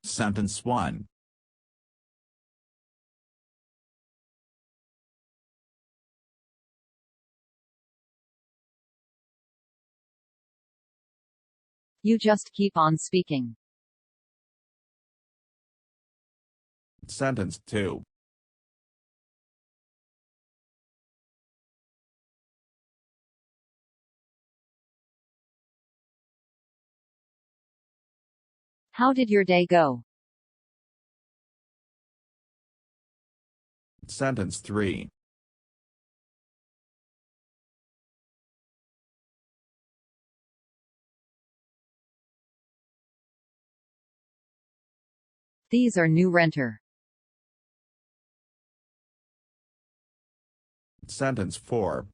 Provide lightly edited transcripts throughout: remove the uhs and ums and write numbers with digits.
Sentence 1. You just keep on speaking. Sentence 2. How did your day go? Sentence 3. These are new renter. Sentence 4.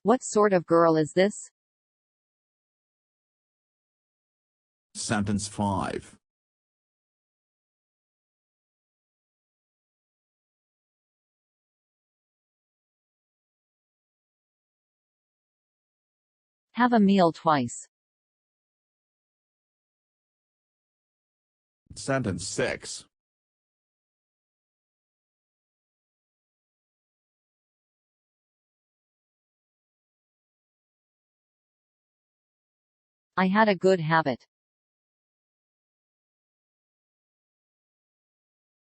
What sort of girl is this? Sentence 5. Have a meal twice. Sentence 6. I had a good habit.